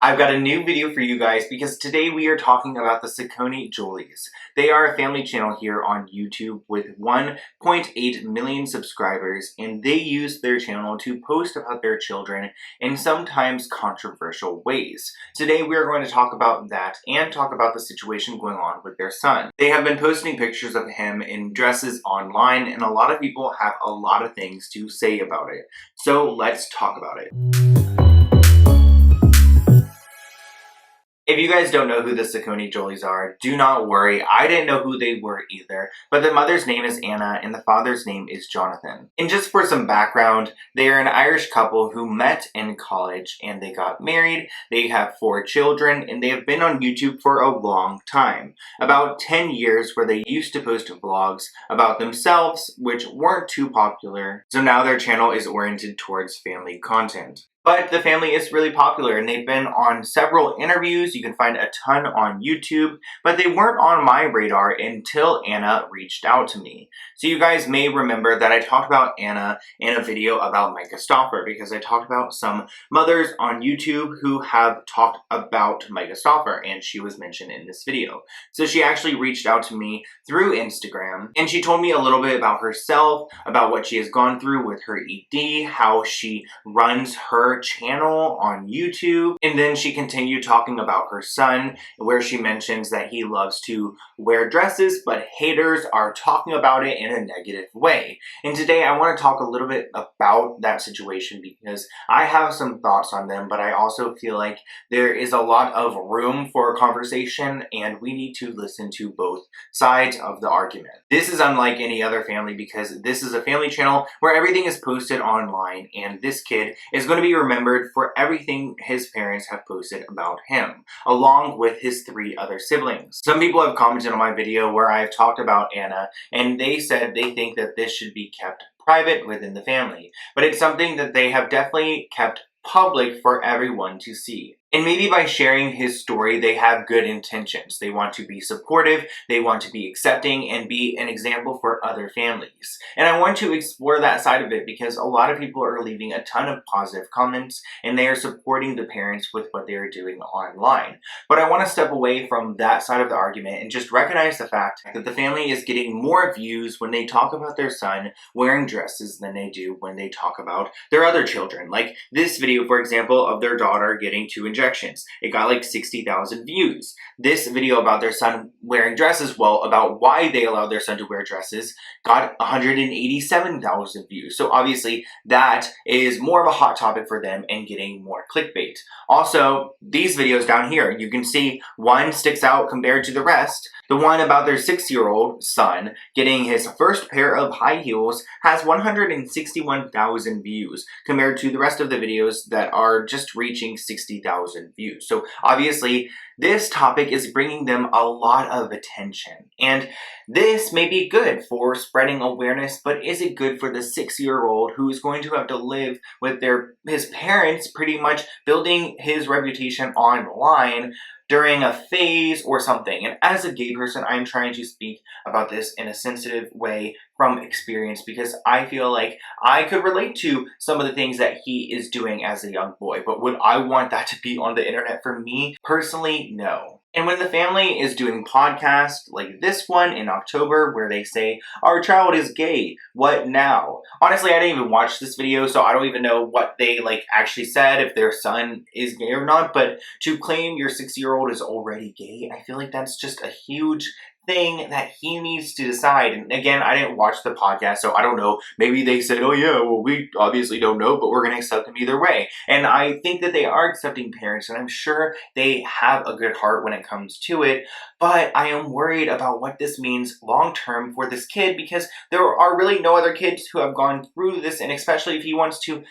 I've got a new video for you guys because today we are talking about the SACCONEJOLYs. They are a family channel here on YouTube with 1.8 million subscribers, and they use their channel to post about their children in sometimes controversial ways. Today we are going to talk about that and talk about the situation going on with their son. They have been posting pictures of him in dresses online, and a lot of people have a lot of things to say about it. So let's talk about it. If you guys don't know who the SACCONEJOLYs are, do not worry. I didn't know who they were either, but the mother's name is Anna and the father's name is Jonathan. And just for some background, they are an Irish couple who met in college and they got married. They have 4 children and they have been on YouTube for a long time. About 10 years, where they used to post vlogs about themselves, which weren't too popular. So now their channel is oriented towards family content. But the family is really popular and they've been on several interviews. You can find a ton on YouTube, but they weren't on my radar until Anna reached out to me. So you guys may remember that I talked about Anna in a video about Micah Stauffer because I talked about some mothers on YouTube who have talked about Micah Stauffer, and she was mentioned in this video. So she actually reached out to me through Instagram and she told me a little bit about herself, about what she has gone through with her ED, how she runs her channel on YouTube, and then she continued talking about her son, where she mentions that he loves to wear dresses, but haters are talking about it in a negative way. And today I want to talk a little bit about that situation because I have some thoughts on them, but I also feel like there is a lot of room for a conversation and we need to listen to both sides of the argument. This is unlike any other family because this is a family channel where everything is posted online, and this kid is going to be remembered for everything his parents have posted about him, along with his 3 other siblings. Some people have commented on my video where I've talked about Anna, and they said they think that this should be kept private within the family, but it's something that they have definitely kept public for everyone to see. And maybe by sharing his story, they have good intentions. They want to be supportive, they want to be accepting, and be an example for other families. And I want to explore that side of it because a lot of people are leaving a ton of positive comments and they are supporting the parents with what they are doing online. But I want to step away from that side of the argument and just recognize the fact that the family is getting more views when they talk about their son wearing dresses than they do when they talk about their other children. Like this video, for example, of their daughter getting 2 injections. It got like 60,000 views. This video about their son wearing dresses, well, about why they allowed their son to wear dresses, got 187,000 views. So obviously that is more of a hot topic for them and getting more clickbait. Also, these videos down here, you can see one sticks out compared to the rest. The one about their 6-year-old son getting his first pair of high heels has 161,000 views compared to the rest of the videos that are just reaching 60,000 views. So obviously this topic is bringing them a lot of attention, and this may be good for spreading awareness, but is it good for the 6-year-old who is going to have to live with his parents pretty much building his reputation online during a phase or something? And as a gay person, I'm trying to speak about this in a sensitive way from experience because I feel like I could relate to some of the things that he is doing as a young boy. But would I want that to be on the internet for me? Personally, no. And when the family is doing podcasts like this one in October where they say, our child is gay, what now? Honestly, I didn't even watch this video, so I don't even know what they actually said, if their son is gay or not, but to claim your 6-year-old is already gay, I feel like that's just a huge thing that he needs to decide. And again, I didn't watch the podcast, so I don't know. Maybe they said, oh yeah, well, we obviously don't know, but we're going to accept them either way. And I think that they are accepting parents, and I'm sure they have a good heart when it comes to it. But I am worried about what this means long-term for this kid because there are really no other kids who have gone through this, and especially if he wants to,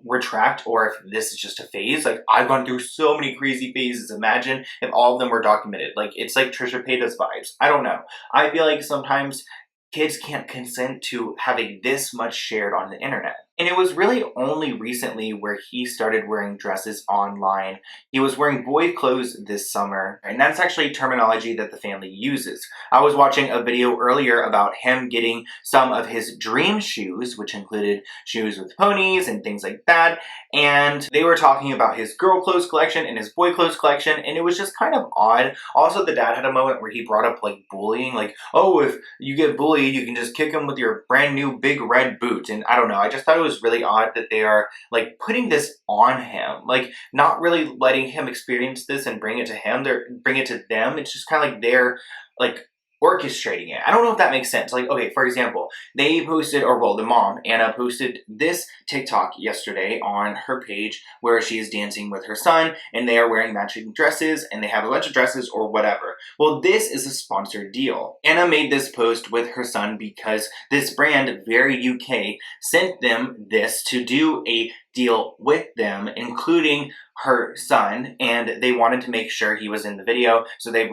retract, or if this is just a phase. Like, I've gone through so many crazy phases. Imagine if all of them were documented. It's like Trisha Paytas vibes. I don't know. I feel like sometimes kids can't consent to having this much shared on the internet. And it was really only recently where he started wearing dresses online. He was wearing boy clothes this summer, and that's actually terminology that the family uses. I was watching a video earlier about him getting some of his dream shoes, which included shoes with ponies and things like that, and they were talking about his girl clothes collection and his boy clothes collection, and it was just kind of odd. Also, the dad had a moment where he brought up like bullying, like, oh, if you get bullied, you can just kick him with your brand new big red boot. And I don't know, I just thought it was really odd that they are like putting this on him, like not really letting him experience this and bring it to him. They're bring it to them. It's just kind of like they're like orchestrating it. I don't know if that makes sense. Like, okay, for example, they posted, or well, the mom, Anna, posted this TikTok yesterday on her page where she's dancing with her son and they are wearing matching dresses and they have a bunch of dresses or whatever. Well, this is a sponsored deal. Anna made this post with her son because this brand, Very UK, sent them this to do a deal with them, including her son, and they wanted to make sure he was in the video, so they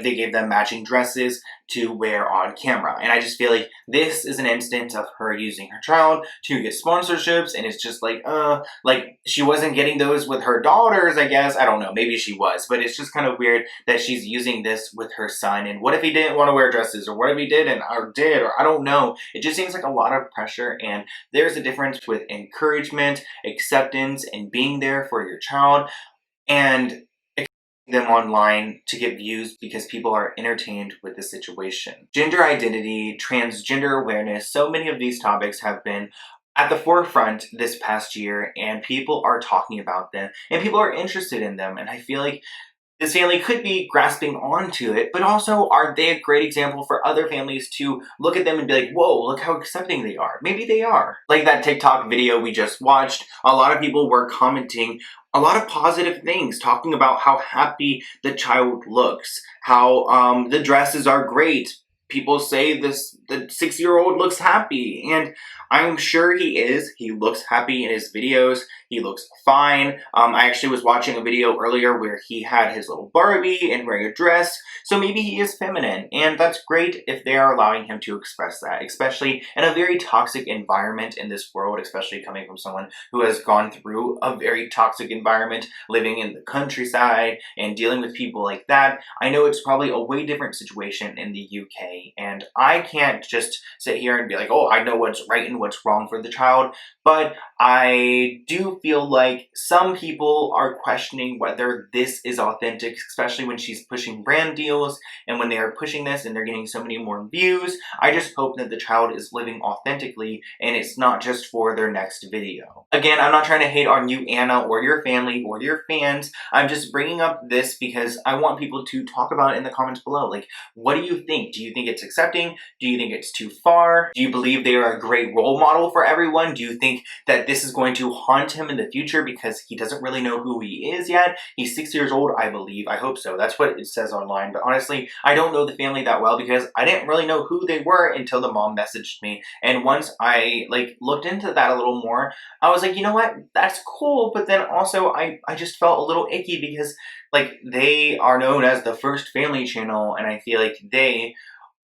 gave them matching dresses to wear on camera. And I just feel like this is an instance of her using her child to get sponsorships, and it's just like she wasn't getting those with her daughters, I guess. I don't know, maybe she was, but it's just kind of weird that she's using this with her son. And what if he didn't want to wear dresses, or what if he didn't, or did, or I don't know. It just seems like a lot of pressure, and there's a difference with encouragement, acceptance, and being there for your child, and them online to get views because people are entertained with the situation. Gender identity, transgender awareness, so many of these topics have been at the forefront this past year, and people are talking about them and people are interested in them. And I feel like this family could be grasping onto it, but also are they a great example for other families to look at them and be like, whoa, look how accepting they are. Maybe they are. Like that TikTok video we just watched, a lot of people were commenting a lot of positive things, talking about how happy the child looks, how the dresses are great. People say the 6-year-old looks happy, and I'm sure he is. He looks happy in his videos. He looks fine. I actually was watching a video earlier where he had his little Barbie and wearing a dress, so maybe he is feminine, and that's great if they are allowing him to express that, especially in a very toxic environment in this world, especially coming from someone who has gone through a very toxic environment, living in the countryside and dealing with people like that. I know it's probably a way different situation in the UK, and I can't just sit here and be like, oh, I know what's right and what's wrong for the child, but I do feel like some people are questioning whether this is authentic, especially when she's pushing brand deals and when they are pushing this and they're getting so many more views. I just hope that the child is living authentically and it's not just for their next video. Again, I'm not trying to hate on you, Anna, or your family or your fans. I'm just bringing up this because I want people to talk about it in the comments below. Like, what do you think? Do you think it's accepting? Do you think it's too far? Do you believe they are a great role model for everyone? Do you think that this is going to haunt him in the future because he doesn't really know who he is yet? He's 6 years old, I believe. I hope so. That's what it says online. But honestly, I don't know the family that well because I didn't really know who they were until the mom messaged me. And once I looked into that a little more, I was like, you know what? That's cool. But then also I just felt a little icky because they are known as the first family channel, and I feel like they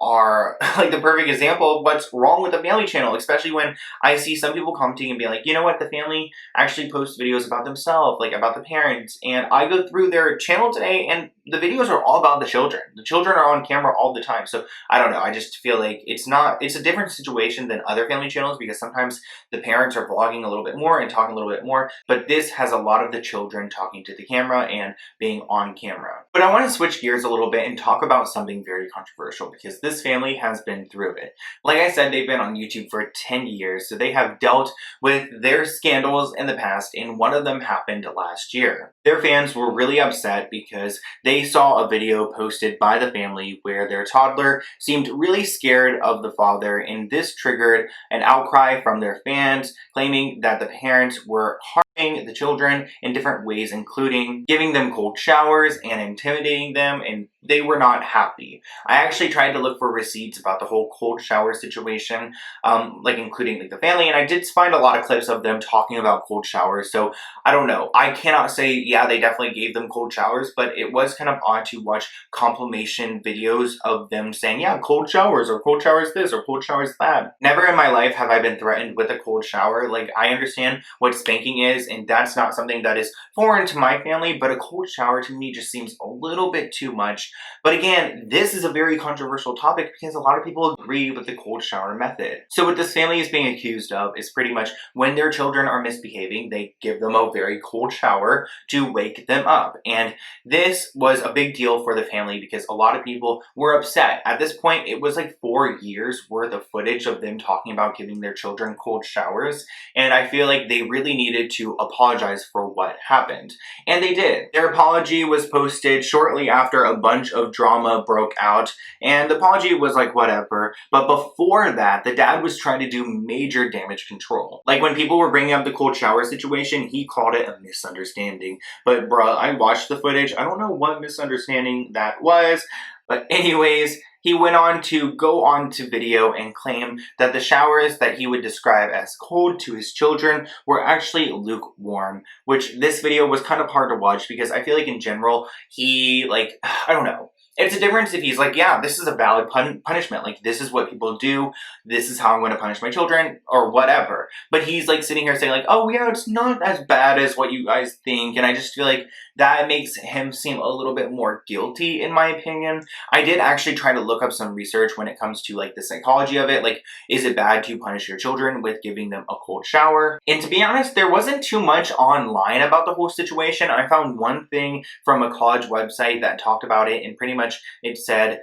are the perfect example of what's wrong with the family channel, especially when I see some people commenting and be like, you know what, the family actually posts videos about themselves, about the parents, and I go through their channel today and the videos are all about the children. The children are on camera all the time. So I don't know, I just feel like it's a different situation than other family channels because sometimes the parents are vlogging a little bit more and talking a little bit more, but this has a lot of the children talking to the camera and being on camera. But I want to switch gears a little bit and talk about something very controversial because this family has been through it. Like I said, they've been on YouTube for 10 years, so they have dealt with their scandals in the past, and one of them happened last year. Their fans were really upset because they saw a video posted by the family where their toddler seemed really scared of the father, and this triggered an outcry from their fans claiming that the parents were the children in different ways, including giving them cold showers and intimidating them and they were not happy. I actually tried to look for receipts about the whole cold shower situation, like including like the family, and I did find a lot of clips of them talking about cold showers. So I don't know. I cannot say, yeah, they definitely gave them cold showers, but it was kind of odd to watch compilation videos of them saying, yeah, cold showers, or cold showers this, or cold showers that. Never in my life have I been threatened with a cold shower. Like, I understand what spanking is, and that's not something that is foreign to my family, but a cold shower to me just seems a little bit too much. But again, this is a very controversial topic because a lot of people agree with the cold shower method. So what this family is being accused of is pretty much when their children are misbehaving, they give them a very cold shower to wake them up. And this was a big deal for the family because a lot of people were upset. At this point, it was like 4 years worth of footage of them talking about giving their children cold showers. And I feel like they really needed to apologize for what happened. And they did. Their apology was posted shortly after a bunch of drama broke out, and the apology was like whatever. But before that, the dad was trying to do major damage control. Like when people were bringing up the cold shower situation, he called it a misunderstanding. But bruh, I watched the footage. I don't know what misunderstanding that was. But anyways, he went on to go on to video and claim that the showers that he would describe as cold to his children were actually lukewarm, which this video was kind of hard to watch because I feel like in general, he like, I don't know. It's a difference if he's like, yeah, this is a valid punishment. Like, this is what people do. This is how I'm going to punish my children or whatever. But he's like sitting here saying like, oh yeah, it's not as bad as what you guys think. And I just feel like that makes him seem a little bit more guilty in my opinion. I did actually try to look up some research when it comes to like the psychology of it. Like, is it bad to punish your children with giving them a cold shower? And to be honest, there wasn't too much online about the whole situation. I found one thing from a college website that talked about it, and pretty much it said,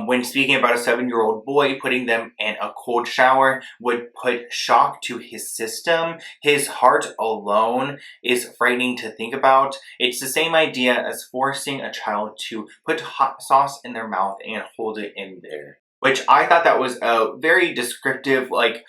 when speaking about a 7-year-old boy, putting them in a cold shower would put shock to his system. His heart alone is frightening to think about. It's the same idea as forcing a child to put hot sauce in their mouth and hold it in there. Which I thought that was a very descriptive, like,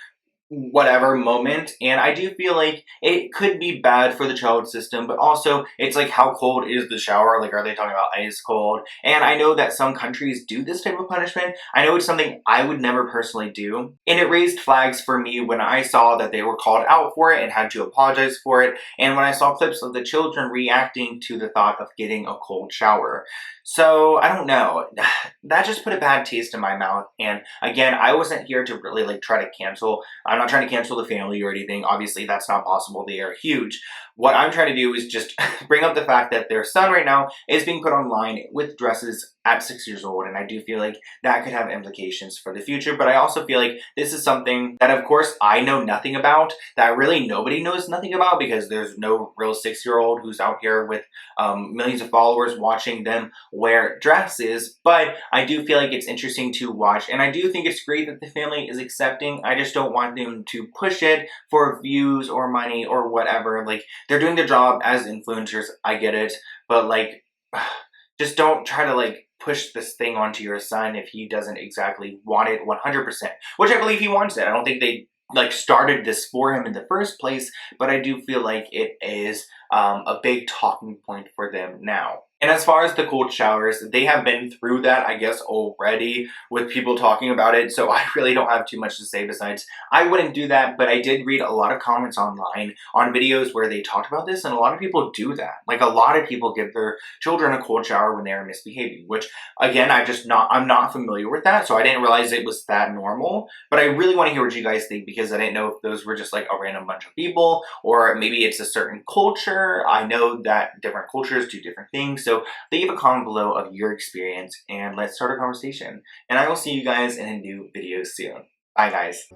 whatever moment, and I do feel like it could be bad for the child system, but also it's like, how cold is the shower? Like, are they talking about ice cold? And I know that some countries do this type of punishment. I know it's something I would never personally do, and it raised flags for me when I saw that they were called out for it and had to apologize for it, and when I saw clips of the children reacting to the thought of getting a cold shower. So I don't know, that just put a bad taste in my mouth. And again, I wasn't here to really like try to cancel. I'm not trying to cancel the family or anything. Obviously, that's not possible. They are huge. What I'm trying to do is just bring up the fact that their son right now is being put online with dresses at 6 years old. And I do feel like that could have implications for the future. But I also feel like this is something that, of course, I know nothing about, that really nobody knows nothing about, because there's no real 6-year-old who's out here with millions of followers watching them wear dresses. But I do feel like it's interesting to watch. And I do think it's great that the family is accepting. I just don't want them to push it for views or money or whatever. Like, they're doing their job as influencers. I get it. But like, just don't try to like push this thing onto your son if he doesn't exactly want it 100%, which I believe he wants it. I don't think they like started this for him in the first place, but I do feel like it is a big talking point for them now. And as far as the cold showers, they have been through that, I guess, already with people talking about it. So I really don't have too much to say besides I wouldn't do that. But I did read a lot of comments online on videos where they talked about this. And a lot of people do that. Like, a lot of people give their children a cold shower when they are misbehaving, which again, I'm not familiar with that. So I didn't realize it was that normal. But I really want to hear what you guys think, because I didn't know if those were just like a random bunch of people, or maybe it's a certain culture. I know that different cultures do different things. So leave a comment below of your experience and let's start a conversation. And I will see you guys in a new video soon. Bye guys.